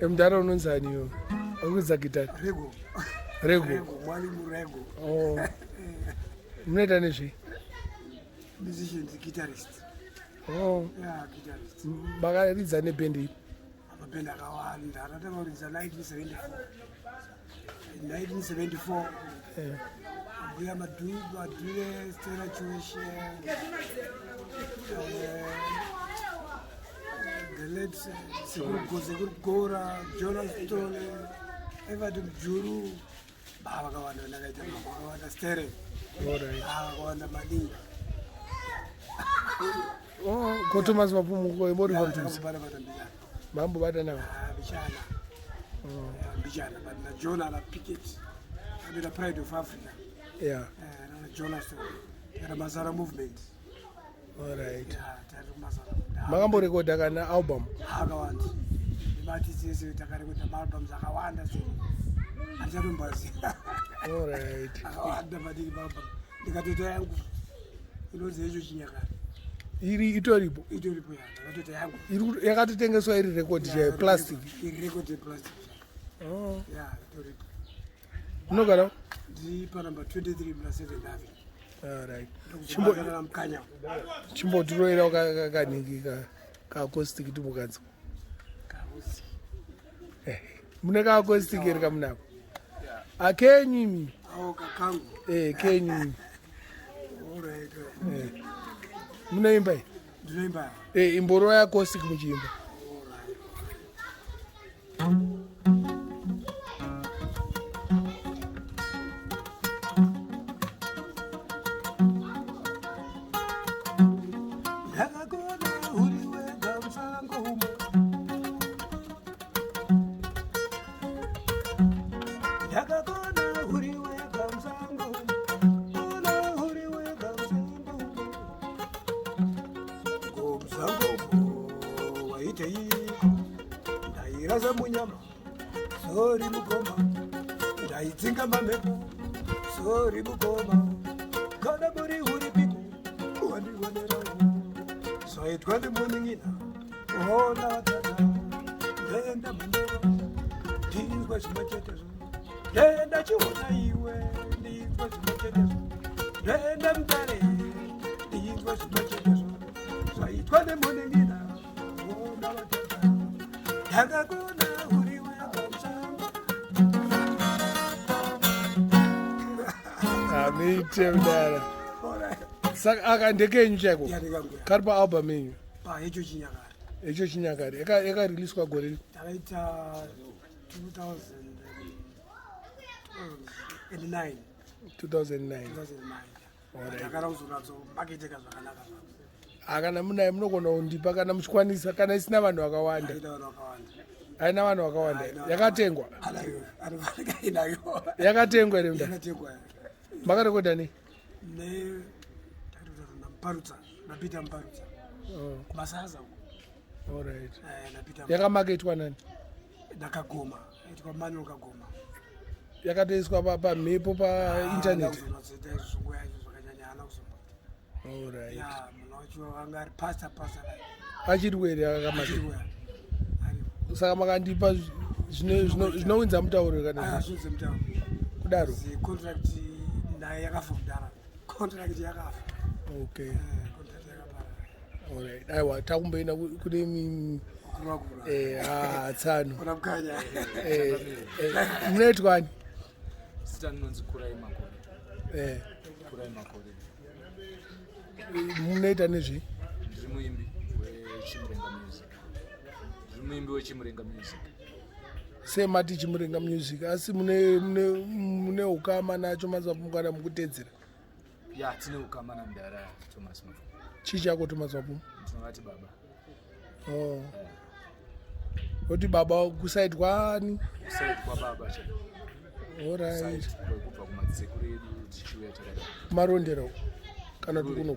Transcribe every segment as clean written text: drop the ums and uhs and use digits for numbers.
Mdara unonzani yo? Akuza gitari? Rego. Rego. Mwalimu Rego. Oh. Mnaita nezvi? Musicians, guitarist. Oh. Yeah, guitarist. Makaridza nebhendi ipi? Mabhendi akawanda. Anataka kuridza 1974. 1974. Mbuya Madure, Stella Choshe. The late Sekuru Gora, Jonas Tole, Everton Juru, Bavakawanda, Nagaita, Bavakawanda, Stere, Bavakawanda Madi. Oh, Kotomas Mapumu, what do you want? Mambo Badana. Bijana, but Jonah Pickett, and the pride of Africa. Yeah. Jonas, the Mazara movement. All right. Yeah, Magambo rekoda kana album. Akawanda. Imati sisi takarikuta album zakawanda sisi. Achatumbazi. All right. Akawanda madiki baba. Ndikatoto yangu. Inoze hicho chinyakani. Iri itoripo. Itoripo ya. Ndikatoto yangu. Iri yakatotengeswa iri record ya plastic. Iri record ya plastic. Oh. Yeah, itoripo. Unogara? Ndi pa number 23 plus 7 Davi. All right. Chimbo tiroera kaningi ka acoustic timukanzi. Mune ka acoustic eri kamunako. Akenyi. Oh, kakangu. Kenyi. All right. Munaimba? Ndinoimba. Imboro ya acoustic muchimba. All right. Ndairaza munyama, sori mugoma, ndaidzinga mamhepo, sori mugoma, kana muri huri piku, wandionerawo, zvaitwa nemuning'ina, ona vatata, ndenda mhandara, ndinzwa zvimachetezo, ndenda Chihota iwe, ndinzwa zvimachetezo, ndenda Mbare, ndinzwa zvimachetezo, zvaitwa nemuning'ina, ona vatata. Yakakona uriwe kamsamba. Amite mdara. Saka akandekenyu chako. Kari pa album yenyu. Pa echo chinyakare. Echo chinyakare. Eka release kwa gore. Takaita 2009. 2009. Takara kuzoratso maketeka zvakanaka. Akana munai munogona kundipa kana muchikwanisa kana isina vanhu vakawanda. Haina vanhu vakawanda. Yakatengwa. Yakatengwa ere mda. Yakatengwa. Makarekoda ni? Ne Mparutsa, napita Mparutsa. Kumasaza uko. All right. Napita. Yakamaketwa nani? Nakagoma. Itwa Mano Kagoma. Yakatoiswa pa mhepo pa internet. All right. Yeah, munocho angari pastor. Achirwere akamaketwa. Saka makandipa zvinowinza mutauro kana zvinowinza mutauro kudaro contract naye yakafa kudara contract yakafa. Okay. Contract yakapara. All right. Aiwa takumboenda kune tsano unamkanya munoitwani sita nonzi Kurai Makore. Kurai Makore. Munoita nezvi? Ndiri muimbi weChimurenga music. Muimbi weChimurenga music. Semati Chimurenga music asi mune ukama nacho mazvapumukana mukutedzera? Ya tine ukama namdara Thomas Mapu. Chii chako Thomas Mapu? Ndinoti baba. Oh. Oti baba kusaidi kwani? Kusaidi kwa baba cha. All right. Kubva kumadzikuru edu tichiuya takada. Marondero kana kuno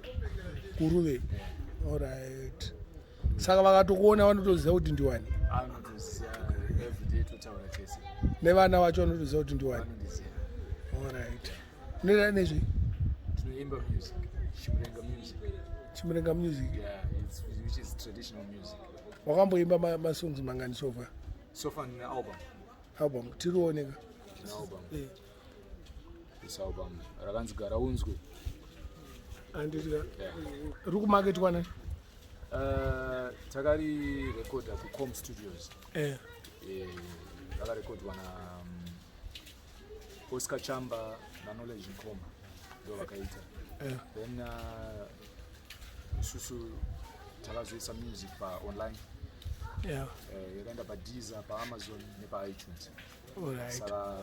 kuruve. All right. Saka vakatokuona vanotoziva kuti ndiwani? Anotoziva everyday totaura tese. Nevana vacho vanotoziva kuti ndiwani? Vanondiziva. All right. Nera nezvi? Tinoimba music. Chimurenga music. Yeah, which is traditional music. Wakamboimba masongs mangani so far? So far in the Album. Tiruoneka. Album. This album. Rakanzi Garaunzwe. Anditi rukumaketwa nani? Takari record at Com Studios. Rakarekodwa na Oscar Chamba na Knowledge Nkoma ndo vakaita. Then susu takazoisa music pa online. Yakaenda pa Deezer, pa Amazon nepa iTunes. Saka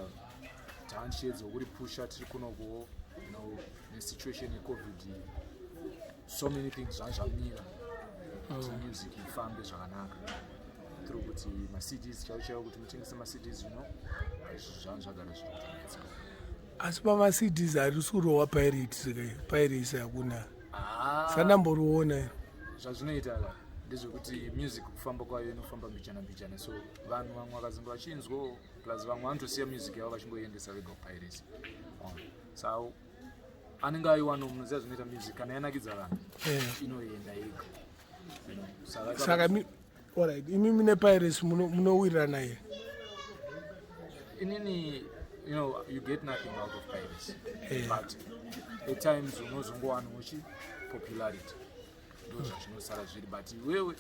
taanchiedza kuri pusha tiri kunoko, in situation of COVID, so many things zvamira. Music ifambe zvakanaka. Through kuti ma-CDs chaiwo kuti mutengese ma-CDs zvagara zvakanaka. Asi pama-CDs harisi kurowa pirates hakuna. Sandamboriona. Zvazvinoita ndezvekuti music kufamba kwayo inofamba mbichana so vanhu vamwe vakazonge vachinzwa plus vamwe vanotosiya music yavo vachingoendesa vega kupiracy. So anenge aiwano munoziva zvinoita music kana yanakidza vanhu inoenda yega. Saka alright, imi mine piracy munowirirana here. Inini, you get nothing out of piracy. But at times unozongowana popularity. Those zvinosara zviri, but wewe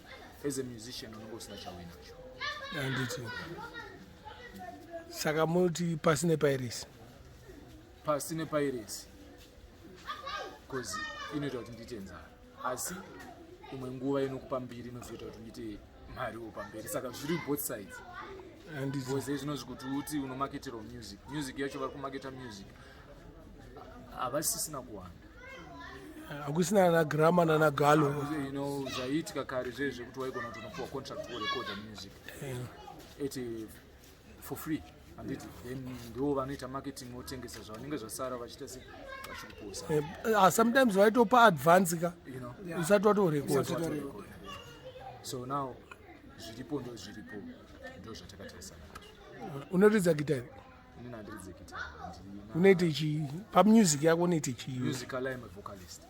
as a musician unenge usina chawinacho. Anditi. Saka muti pasine piracy. Pasine piracy. Because inoita kuti ndiite nzara. Asi umwe nguva inokupa mbiri inozoita kuti ndiite mariwo pamberi. Saka zviri both sides. Because zvinozvi kuti uti unomaketera music yacho vari kumaketa music havasisina kuwanda. Hakusina na grama na galo. Zvaiitika kare zvezve kuti waigona kuti unopuwa contract kurecorda music for free. Anditi then ndo vanoita marketing votengesa zvavanenge zvasara vachiita se vachikuposa. Sometimes vaitopa advance ka usati watorecorda. So now zviripo ndo zvatakatarisa. Unoridza gitari? Inini handiridze gitari. Unoite chii? Pamusic yako unoite chii? Musical, I am a vocalist.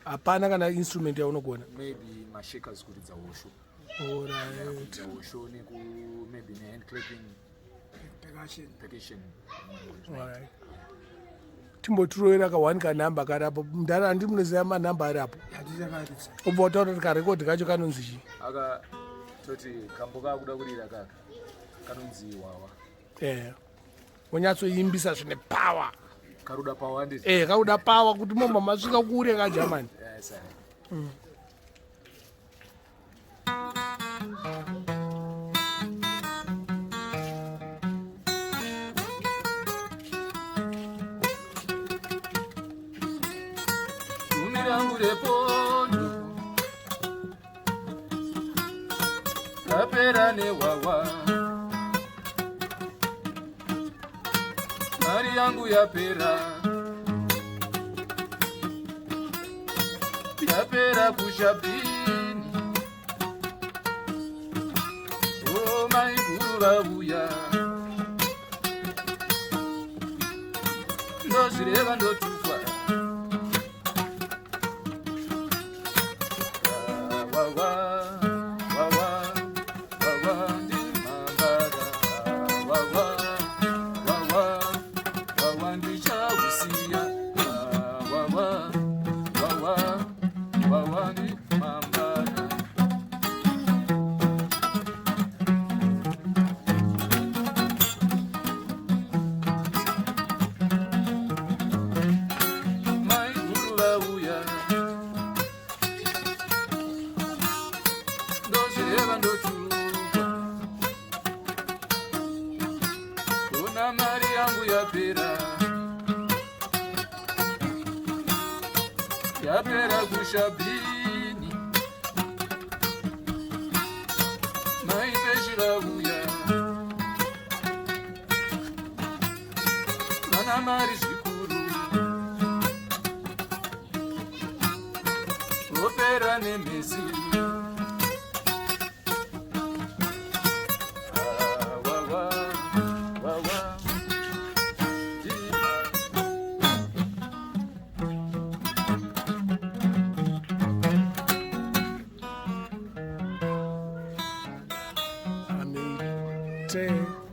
Hapana kana instrument yaunogona? Maybe mashakers kuridza hosho. Alright. Hosho maybe hand clapping, percussion. Alright. Timbotiroera ka1 kanamba karapo. Mudhara handi munoziva manamba arapo. Ubva wataura kuti karekodi kacho kanonzi chii? Toti kamboka kuda kurira kaka kanonzi wawa. Wonyatsoimbisa zvine power. Karuda power nditi. Karuda power kuti momba masvika kure ka German. Yes. Umirangu repondo kapera ne wawa. Mari yangu yapera kushabini. Oh my guru ndozvireva ndotufa. Yapera kushabini maipeshira uya vana mari zvikuru vopera nemhezi. Asante.